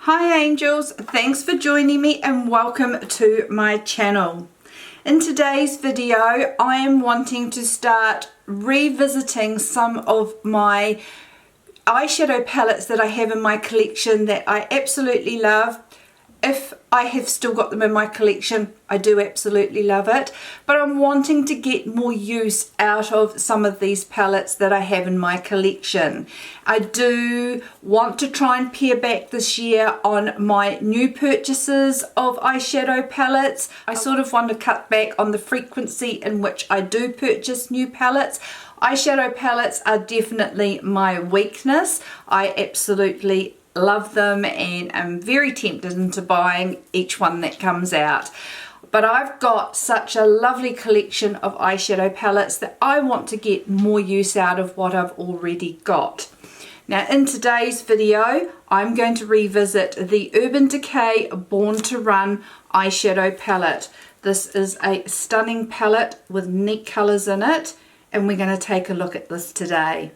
Hi angels, thanks for joining me and welcome to my channel. In today's video I am wanting to start revisiting some of my eyeshadow palettes that I have in my collection that I absolutely love. If I have still got them in my collection, I do absolutely love it, but I'm wanting to get more use out of some of these palettes that I have in my collection. I do want to try and pare back this year on my new purchases of eyeshadow palettes. I sort of want to cut back on the frequency in which I do purchase new palettes. Eyeshadow palettes are definitely my weakness. I absolutely love them and I'm very tempted into buying each one that comes out. But I've got such a lovely collection of eyeshadow palettes that I want to get more use out of what I've already got. Now in today's video I'm going to revisit the Urban Decay Born to Run eyeshadow palette. This is a stunning palette with neat colours in it and we're going to take a look at this today.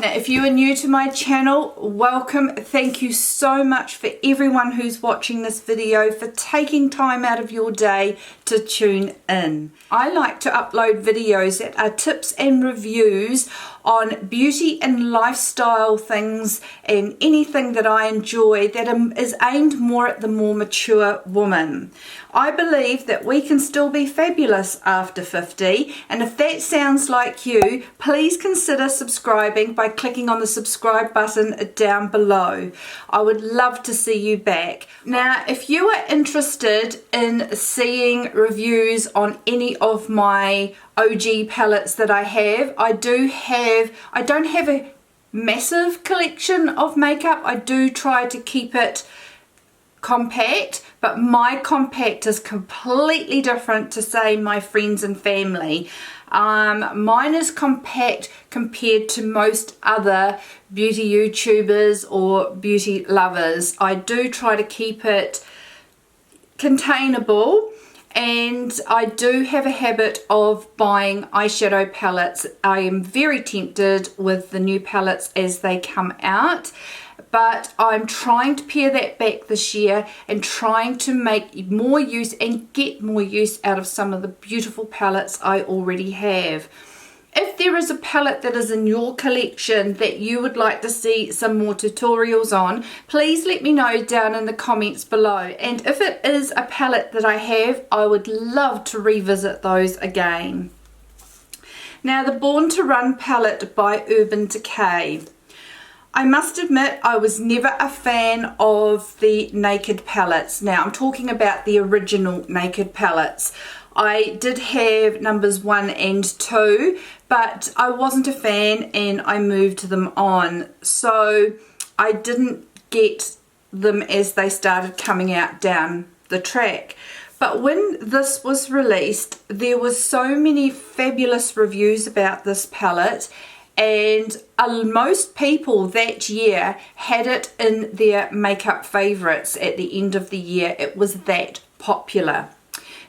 Now, if you are new to my channel, welcome. Thank you so much for everyone who's watching this video, for taking time out of your day to tune in. I like to upload videos that are tips and reviews on beauty and lifestyle things and anything that I enjoy that is aimed more at the more mature woman. I believe that we can still be fabulous after 50, and if that sounds like you, please consider subscribing by clicking on the subscribe button down below. I would love to see you back. Now, if you are interested in seeing reviews on any of my OG palettes that I have, I don't have a massive collection of makeup. I do try to keep it compact, but my compact is completely different to, say, my friends and family. Mine is compact compared to most other beauty YouTubers or beauty lovers. I do try to keep it containable, and I do have a habit of buying eyeshadow palettes. I am very tempted with the new palettes as they come out, but I'm trying to pare that back this year and trying to make more use and get more use out of some of the beautiful palettes I already have. If there is a palette that is in your collection that you would like to see some more tutorials on, please let me know down in the comments below. And if it is a palette that I have, I would love to revisit those again. Now, the Born to Run palette by Urban Decay. I must admit I was never a fan of the Naked palettes. Now I'm talking about the original Naked palettes. I did have numbers 1 and 2, but I wasn't a fan and I moved them on. So I didn't get them as they started coming out down the track. But when this was released, there were so many fabulous reviews about this palette, and most people that year had it in their makeup favorites at the end of the year. It was that popular.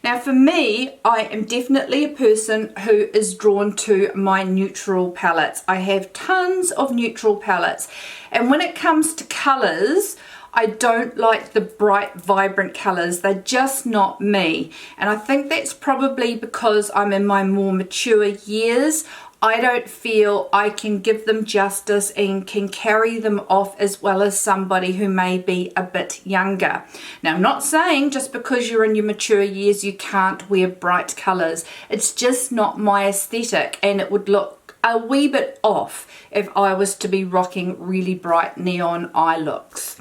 Now for me, I am definitely a person who is drawn to my neutral palettes. I have tons of neutral palettes, and when it comes to colours, I don't like the bright, vibrant colours. They're just not me. And I think that's probably because I'm in my more mature years. I don't feel I can give them justice and can carry them off as well as somebody who may be a bit younger. Now, I'm not saying just because you're in your mature years you can't wear bright colours. It's just not my aesthetic, and it would look a wee bit off if I was to be rocking really bright neon eye looks.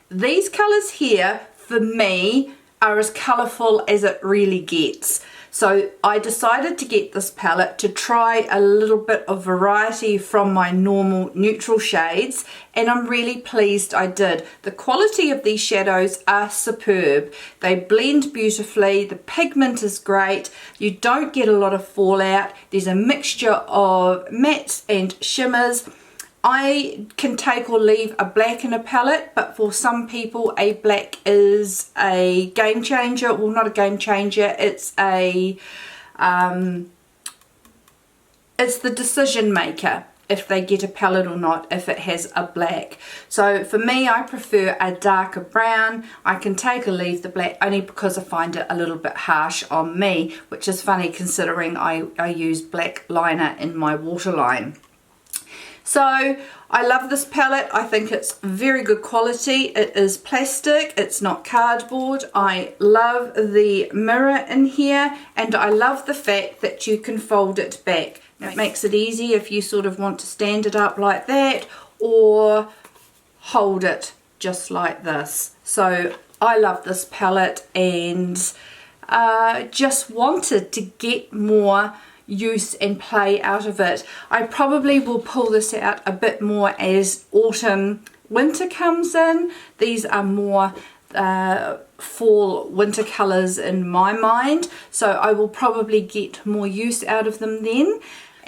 These colours here, for me, are as colourful as it really gets. So I decided to get this palette to try a little bit of variety from my normal neutral shades, and I'm really pleased I did. The quality of these shadows are superb. They blend beautifully, the pigment is great, you don't get a lot of fallout, there's a mixture of mattes and shimmers. I can take or leave a black in a palette, but for some people a black is a game changer. Well, not a game changer, it's a it's the decision maker if they get a palette or not, if it has a black. So for me, I prefer a darker brown. I can take or leave the black only because I find it a little bit harsh on me, which is funny considering I use black liner in my waterline. So I love this palette. I think it's very good quality. It is plastic, it's not cardboard. I love the mirror in here, and I love the fact that you can fold it back. It makes it easy if you sort of want to stand it up like that or hold it just like this. So I love this palette, and just wanted to get more use and play out of it. I probably will pull this out a bit more as autumn winter comes in. These are more fall winter colors in my mind, so I will probably get more use out of them then.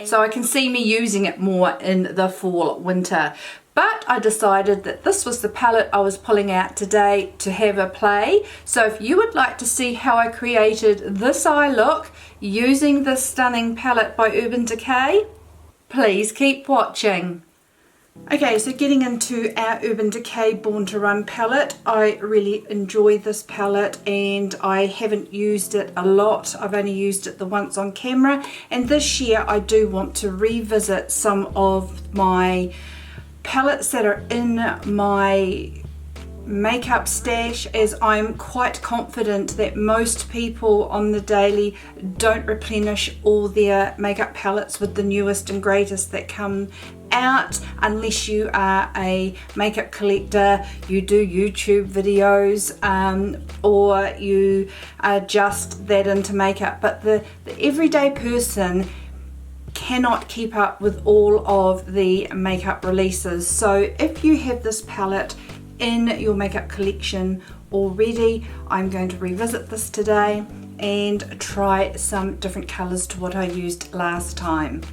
So I can see me using it more in the fall winter. But I decided that this was the palette I was pulling out today to have a play. So if you would like to see how I created this eye look using this stunning palette by Urban Decay, please keep watching. Okay, so getting into our Urban Decay Born to Run palette, I really enjoy this palette, and I haven't used it a lot. I've only used it the once on camera, and this year I do want to revisit some of my palettes that are in my makeup stash, as I'm quite confident that most people on the daily don't replenish all their makeup palettes with the newest and greatest that come out, unless you are a makeup collector, you do YouTube videos, or you are just that into makeup. But the everyday person cannot keep up with all of the makeup releases. So if you have this palette in your makeup collection already, I'm going to revisit this today and try some different colors to what I used last time.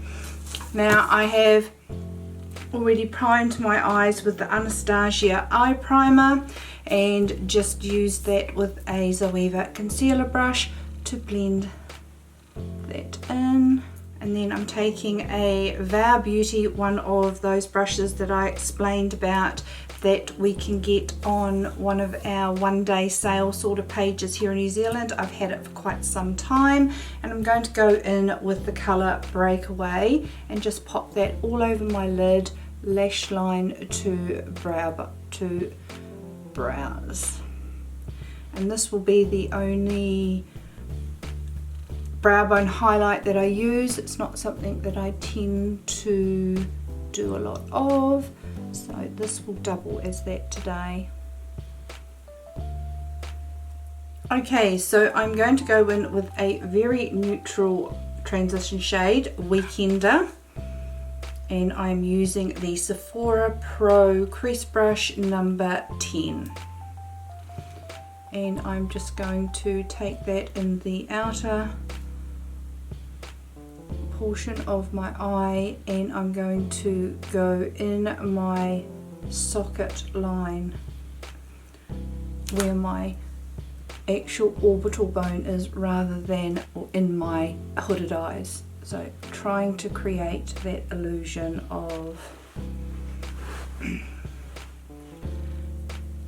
Now I have already primed my eyes with the Anastasia eye primer, and just used that with a Zoeva concealer brush to blend that in. And then I'm taking a Vow Beauty, one of those brushes that I explained about that we can get on one of our one-day sale sort of pages here in New Zealand. I've had it for quite some time, and I'm going to go in with the colour Breakaway and just pop that all over my lid, lash line to brows. And this will be the only brow bone highlight that I use. It's not something that I tend to do a lot of, so this will double as that today. Okay, so I'm going to go in with a very neutral transition shade, Weekender, and I'm using the Sephora Pro crease brush number 10. And I'm just going to take that in the outer portion of my eye, and I'm going to go in my socket line where my actual orbital bone is, rather than in my hooded eyes. So trying to create that illusion of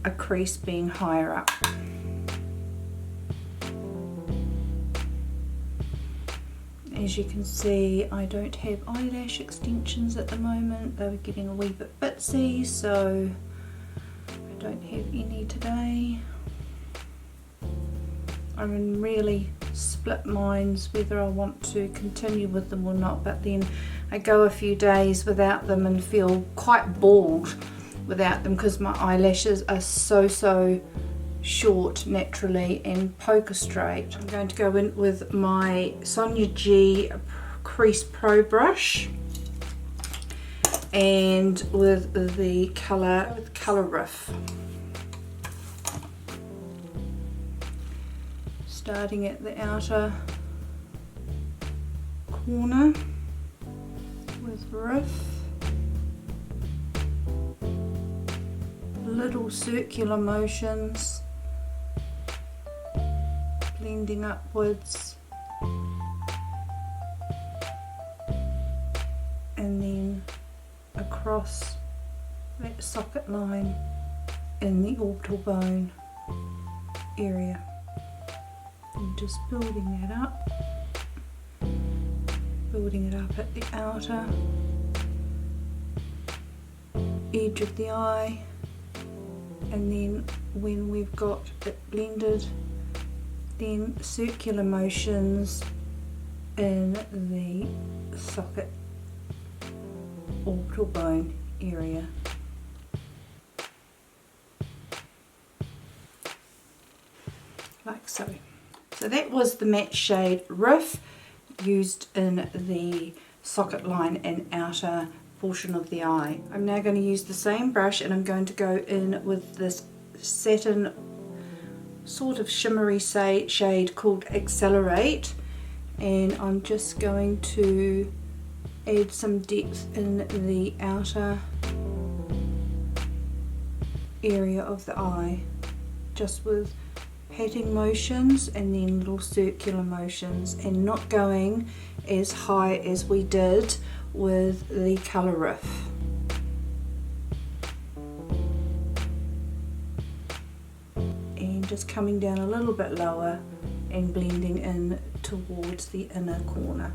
a crease being higher up. As you can see, I don't have eyelash extensions at the moment. They were getting a wee bit bitsy, so I don't have any today. I'm in really split minds whether I want to continue with them or not, but then I go a few days without them and feel quite bald without them, because my eyelashes are so short naturally and poker straight. I'm going to go in with my Sonia G Crease Pro brush and with the colour Riff. Starting at the outer corner with Riff. Little circular motions, blending upwards. and then across that socket line in the orbital bone area. And just building that up, building it up at the outer edge of the eye, and then when we've got it blended, then circular motions in the socket orbital bone area. Like so. So that was the matte shade Riff used in the socket line and outer portion of the eye. I'm now going to use the same brush and I'm going to go in with this satin sort of shimmery shade called Accelerate, and I'm just going to add some depth in the outer area of the eye, just with patting motions and then little circular motions, and not going as high as we did with the colour Riff. And just coming down a little bit lower and blending in towards the inner corner.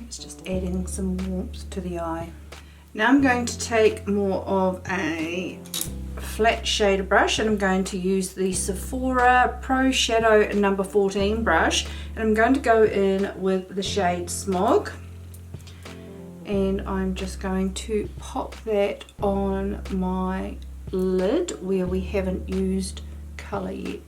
It's just adding some warmth to the eye. Now I'm going to take more of a flat shader brush, and I'm going to use the Sephora Pro Shadow number 14 brush, and I'm going to go in with the shade Smog, and I'm just going to pop that on my lid where we haven't used colour yet.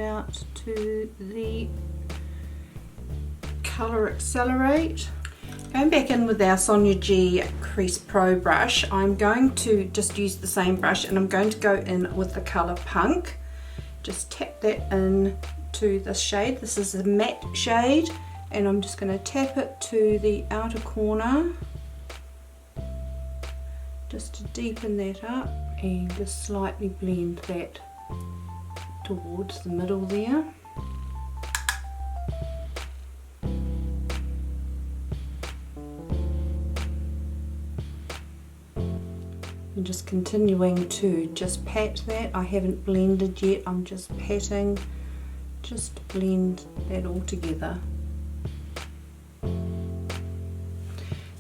Out to the colour Accelerate. Going back in with our Sonia G Crease Pro brush, I'm going to just use the same brush and I'm going to go in with the colour Punk. Just tap that in to this shade. This is a matte shade, and I'm just going to tap it to the outer corner just to deepen that up, and just slightly blend that towards the middle there. And just continuing to just pat that. I haven't blended yet, I'm just patting, just to blend that all together. And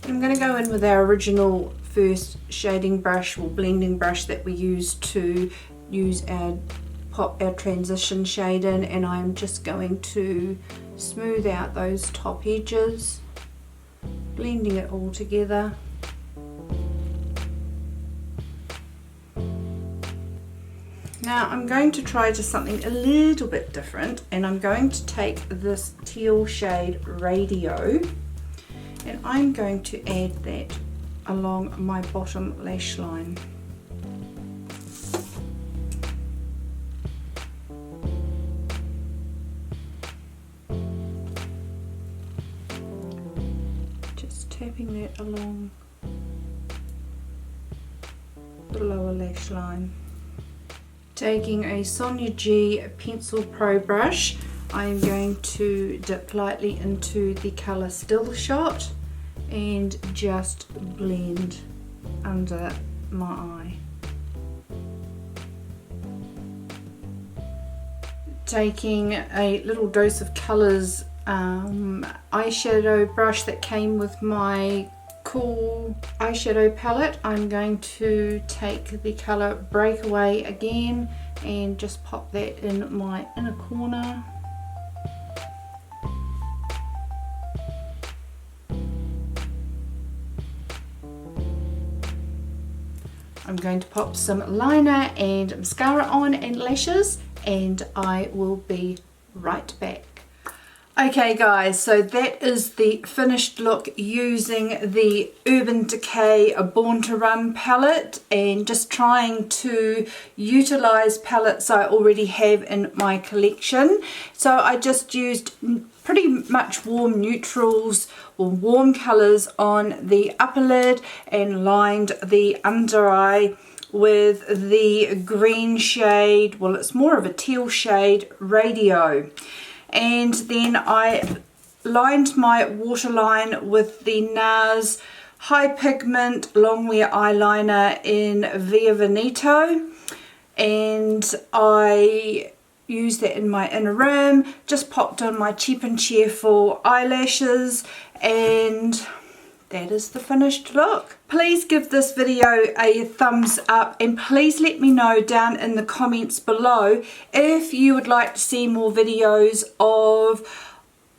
I'm going to go in with our original first shading brush or blending brush that we used to pop our transition shade in, and I'm just going to smooth out those top edges, blending it all together. Now I'm going to try just something a little bit different, and I'm going to take this teal shade Radio, and I'm going to add that along my bottom lash line. Tapping that along the lower lash line. Taking a Sonia G Pencil Pro brush, I'm going to dip lightly into the colour Still Shot and just blend under my eye. Taking a little dose of colours eyeshadow brush that came with my cool eyeshadow palette, I'm going to take the colour Breakaway again and just pop that in my inner corner. I'm going to pop some liner and mascara on and lashes, and I will be right back. Okay guys, so that is the finished look using the Urban Decay Born to Run palette, and just trying to utilize palettes I already have in my collection. So I just used pretty much warm neutrals or warm colors on the upper lid and lined the under eye with the green shade, well it's more of a teal shade, Radio. And then I lined my waterline with the NARS High Pigment Longwear Eyeliner in Via Veneto, and I used that in my inner rim, just popped on my Cheap and Cheerful eyelashes, and that is the finished look. Please give this video a thumbs up, and please let me know down in the comments below if you would like to see more videos of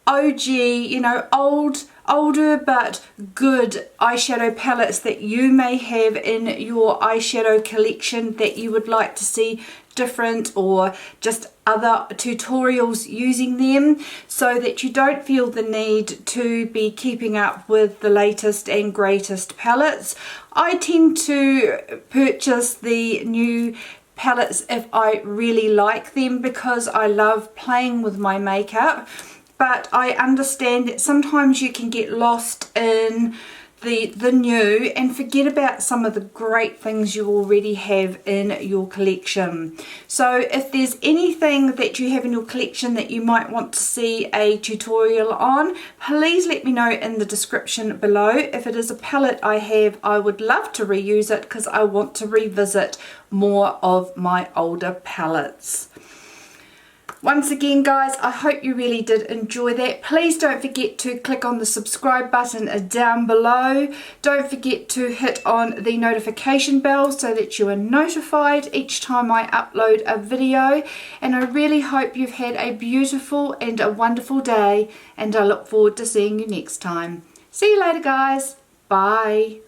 OG, you know, older but good eyeshadow palettes that you may have in your eyeshadow collection that you would like to see different, or just other tutorials using them, so that you don't feel the need to be keeping up with the latest and greatest palettes. I tend to purchase the new palettes if I really like them, because I love playing with my makeup, but I understand that sometimes you can get lost in the new and forget about some of the great things you already have in your collection. So if there's anything that you have in your collection that you might want to see a tutorial on, please let me know in the description below. If it is a palette I have, I would love to reuse it, because I want to revisit more of my older palettes. Once again guys, I hope you really did enjoy that. Please don't forget to click on the subscribe button down below. Don't forget to hit on the notification bell so that you are notified each time I upload a video. And I really hope you've had a beautiful and a wonderful day, and I look forward to seeing you next time. See you later guys. Bye.